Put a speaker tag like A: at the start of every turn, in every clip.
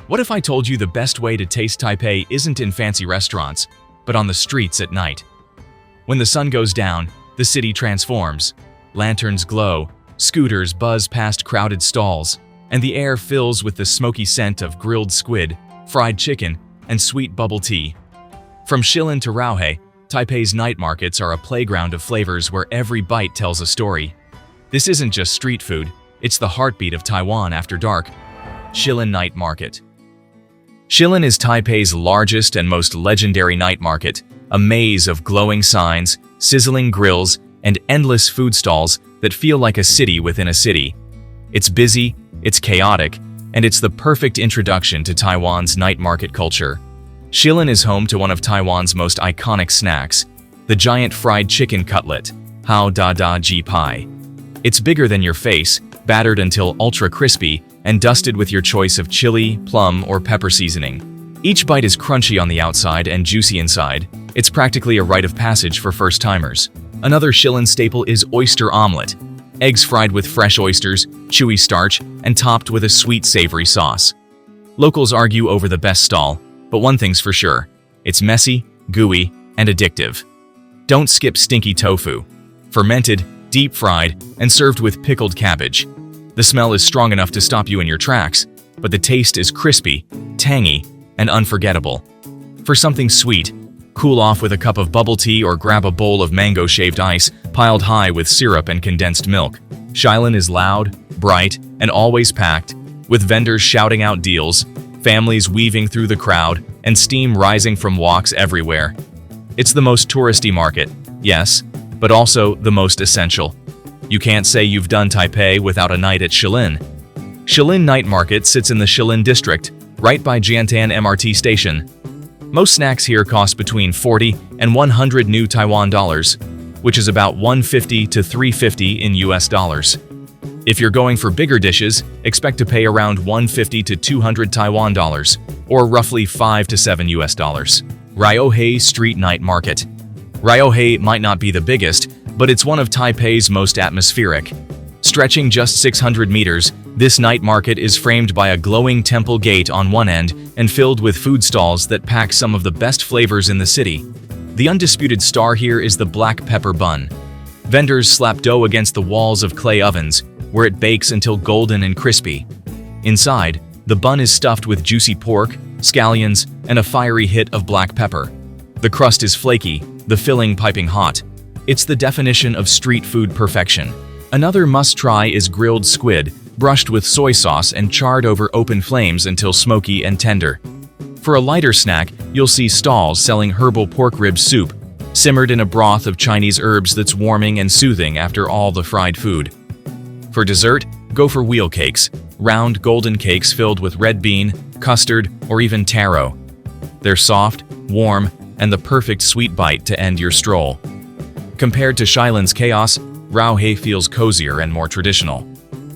A: What if I told you the best way to taste Taipei isn't in fancy restaurants, but on the streets at night? When the sun goes down, the city transforms. Lanterns glow, scooters buzz past crowded stalls, and the air fills with the smoky scent of grilled squid, fried chicken, and sweet bubble tea. From Shilin to Raohe, Taipei's night markets are a playground of flavors where every bite tells a story. This isn't just street food, it's the heartbeat of Taiwan after dark. Shilin Night Market. Shilin is Taipei's largest and most legendary night market, a maze of glowing signs, sizzling grills, and endless food stalls that feel like a city within a city. It's busy, it's chaotic, and it's the perfect introduction to Taiwan's night market culture. Shilin is home to one of Taiwan's most iconic snacks, the giant fried chicken cutlet, 𝐽𝐻𝐸𝐫𝐸. It's bigger than your face, battered until ultra crispy, and dusted with your choice of chili, plum, or pepper seasoning. Each bite is crunchy on the outside and juicy inside. It's practically a rite of passage for first-timers. Another Shilin staple is oyster omelette. Eggs fried with fresh oysters, chewy starch, and topped with a sweet, savory sauce. Locals argue over the best stall, but one thing's for sure. It's messy, gooey, and addictive. Don't skip Stinky tofu. Fermented, deep-fried, and served with pickled cabbage. The smell is strong enough to stop you in your tracks, but the taste is crispy, tangy, and unforgettable. For something sweet, cool off with a cup of bubble tea or grab a bowl of mango-shaved ice piled high with syrup and condensed milk. Shilin is loud, bright, and always packed, with vendors shouting out deals, families weaving through the crowd, and steam rising from woks everywhere. It's the most touristy market, yes, but also the most essential. You can't say you've done Taipei without a night at Shilin. Shilin Night Market sits in the Shilin district, right by Jiantan MRT station. Most snacks here cost between 40 and 100 new Taiwan dollars, which is about 150 to 350 in US dollars. If you're going for bigger dishes, expect to pay around 150 to 200 Taiwan dollars, or roughly 5 to 7 US dollars. Raohe Street Night Market. Raohe might not be the biggest, but it's one of Taipei's most atmospheric. Stretching just 600 meters, this night market is framed by a glowing temple gate on one end and filled with food stalls that pack some of the best flavors in the city. The undisputed star here is the black pepper bun. Vendors slap dough against the walls of clay ovens, where it bakes until golden and crispy. Inside, the bun is stuffed with juicy pork, scallions, and a fiery hit of black pepper. The crust is flaky, the filling piping hot. It's the definition of street food perfection. Another must-try is grilled squid, brushed with soy sauce and charred over open flames until smoky and tender. For a lighter snack, you'll see stalls selling herbal pork rib soup, simmered in a broth of Chinese herbs that's warming and soothing after all the fried food. For dessert, go for wheel cakes, round golden cakes filled with red bean, custard, or even taro. They're soft, warm, and the perfect sweet bite to end your stroll. Compared to Shilin's chaos, Raohe feels cozier and more traditional.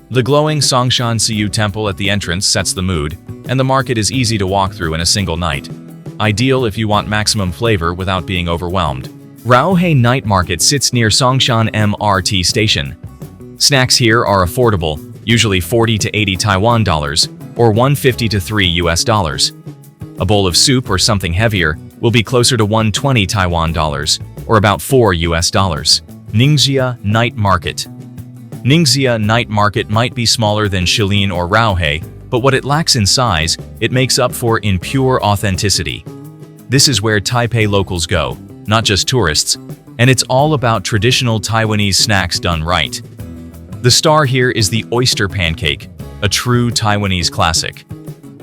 A: The glowing Songshan Siyu temple at the entrance sets the mood, and the market is easy to walk through in a single night. Ideal if you want maximum flavor without being overwhelmed. Raohe Night Market sits near Songshan MRT station. Snacks here are affordable, usually 40 to 80 Taiwan dollars, or 150 to 3 US dollars. A bowl of soup or something heavier will be closer to 120 Taiwan dollars, or about 4 US dollars. Ningxia Night Market. Ningxia Night Market might be smaller than Shilin or Raohe, but what it lacks in size, it makes up for in pure authenticity. This is where Taipei locals go, not just tourists, and it's all about traditional Taiwanese snacks done right. The star here is the oyster pancake, a true Taiwanese classic.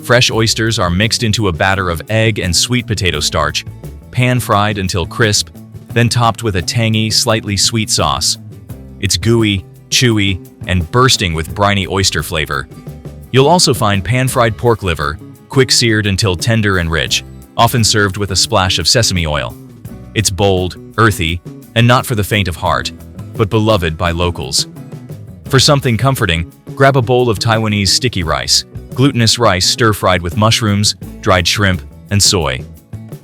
A: Fresh oysters are mixed into a batter of egg and sweet potato starch, pan-fried until crisp, then topped with a tangy, slightly sweet sauce. It's gooey, chewy, and bursting with briny oyster flavor. You'll also find pan-fried pork liver, quick-seared until tender and rich, often served with a splash of sesame oil. It's bold, earthy, and not for the faint of heart, but beloved by locals. For something comforting, grab a bowl of Taiwanese sticky rice, glutinous rice stir-fried with mushrooms, dried shrimp, and soy.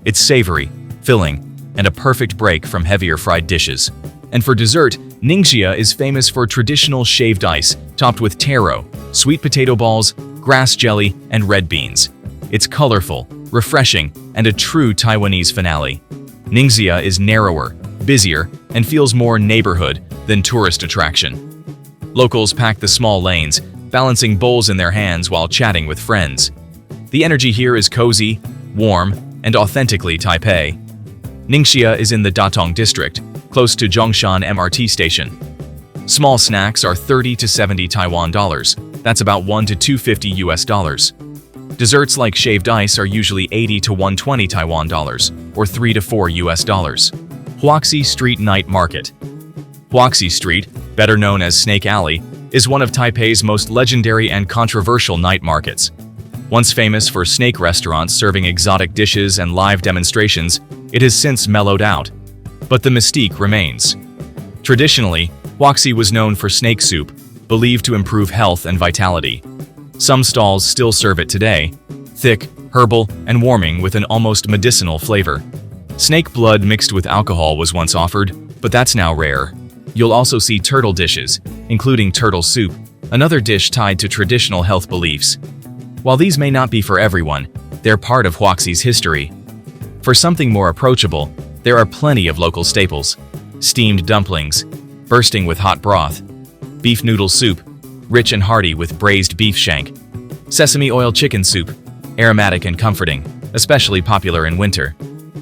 A: It's savory, filling, and a perfect break from heavier fried dishes. And for dessert, Ningxia is famous for traditional shaved ice topped with taro, sweet potato balls, grass jelly, and red beans. It's colorful, refreshing, and a true Taiwanese finale. Ningxia is narrower, busier, and feels more neighborhood than tourist attraction. Locals pack the small lanes, balancing bowls in their hands while chatting with friends. The energy here is cozy, warm, and authentically Taipei. Ningxia is in the Datong district, close to Zhongshan MRT station. Small snacks are 30 to 70 Taiwan dollars. That's about 1 to 250 US dollars. Desserts like shaved ice are usually 80 to 120 Taiwan dollars, or 3 to 4 US dollars. Huaxi Street Night Market. Huaxi Street, better known as Snake Alley, is one of Taipei's most legendary and controversial night markets. Once famous for snake restaurants serving exotic dishes and live demonstrations, it has since mellowed out. But the mystique remains. Traditionally, Huaxi was known for snake soup, believed to improve health and vitality. Some stalls still serve it today, thick, herbal, and warming with an almost medicinal flavor. Snake blood mixed with alcohol was once offered, but that's now rare. You'll also see turtle dishes, including turtle soup, another dish tied to traditional health beliefs. While these may not be for everyone, they're part of Huaxi's history. For something more approachable, there are plenty of local staples. Steamed dumplings, bursting with hot broth, beef noodle soup, rich and hearty with braised beef shank, sesame oil chicken soup, aromatic and comforting, especially popular in winter.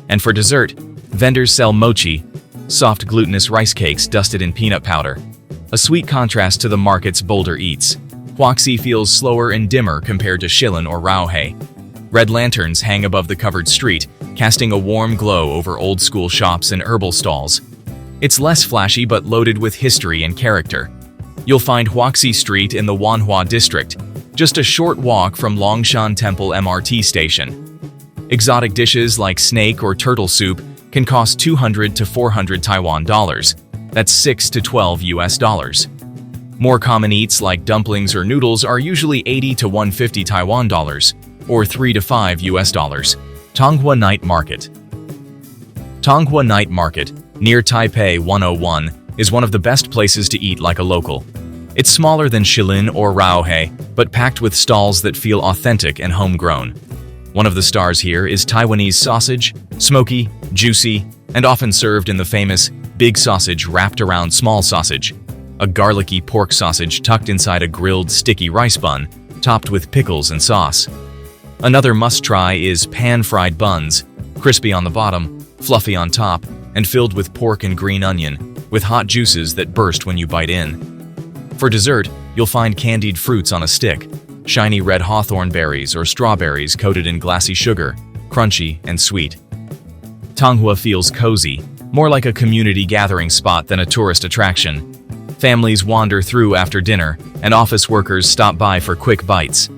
A: And for dessert, vendors sell mochi, soft glutinous rice cakes dusted in peanut powder, a sweet contrast to the market's bolder eats. Huaxi feels slower and dimmer compared to Shilin or Raohe. Red lanterns hang above the covered street, casting a warm glow over old-school shops and herbal stalls. It's less flashy but loaded with history and character. You'll find Huaxi Street in the Wanhua district, just a short walk from Longshan Temple MRT station. Exotic dishes like snake or turtle soup can cost 200 to 400 Taiwan dollars. That's 6 to 12 US dollars. More common eats like dumplings or noodles are usually 80 to 150 Taiwan dollars, or 3 to 5 US dollars. Tonghua Night Market. Tonghua Night Market, near Taipei 101, is one of the best places to eat like a local. It's smaller than Shilin or Raohe, but packed with stalls that feel authentic and homegrown. One of the stars here is Taiwanese sausage, smoky, juicy, and often served in the famous big sausage wrapped around small sausage, a garlicky pork sausage tucked inside a grilled sticky rice bun, topped with pickles and sauce. Another must-try is pan-fried buns, crispy on the bottom, fluffy on top, and filled with pork and green onion, with hot juices that burst when you bite in. For dessert, you'll find candied fruits on a stick, shiny red hawthorn berries or strawberries coated in glassy sugar, crunchy and sweet. Tonghua feels cozy, more like a community gathering spot than a tourist attraction. Families wander through after dinner, and office workers stop by for quick bites.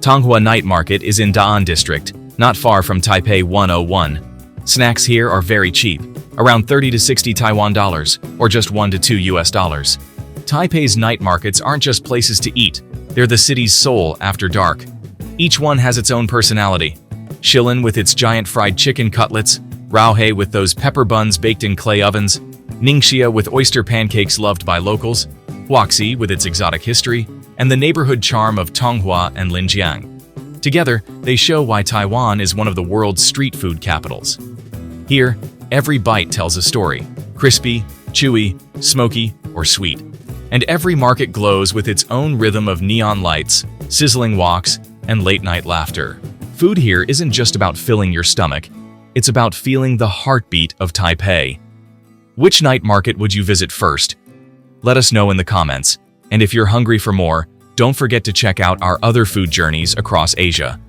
A: Tonghua Night Market is in Da'an District, not far from Taipei 101. Snacks here are very cheap, around 30 to 60 Taiwan dollars, or just 1 to 2 US dollars. Taipei's night markets aren't just places to eat, they're the city's soul after dark. Each one has its own personality. Shilin with its giant fried chicken cutlets, Raohe with those pepper buns baked in clay ovens, Ningxia with oyster pancakes loved by locals, Huaxi with its exotic history, and the neighborhood charm of Tonghua and Linjiang. Together, they show why Taiwan is one of the world's street food capitals. Here, every bite tells a story, crispy, chewy, smoky, or sweet. And every market glows with its own rhythm of neon lights, sizzling walks, and late-night laughter. Food here isn't just about filling your stomach, it's about feeling the heartbeat of Taipei. Which night market would you visit first? Let us know in the comments. And if you're hungry for more, don't forget to check out our other food journeys across Asia.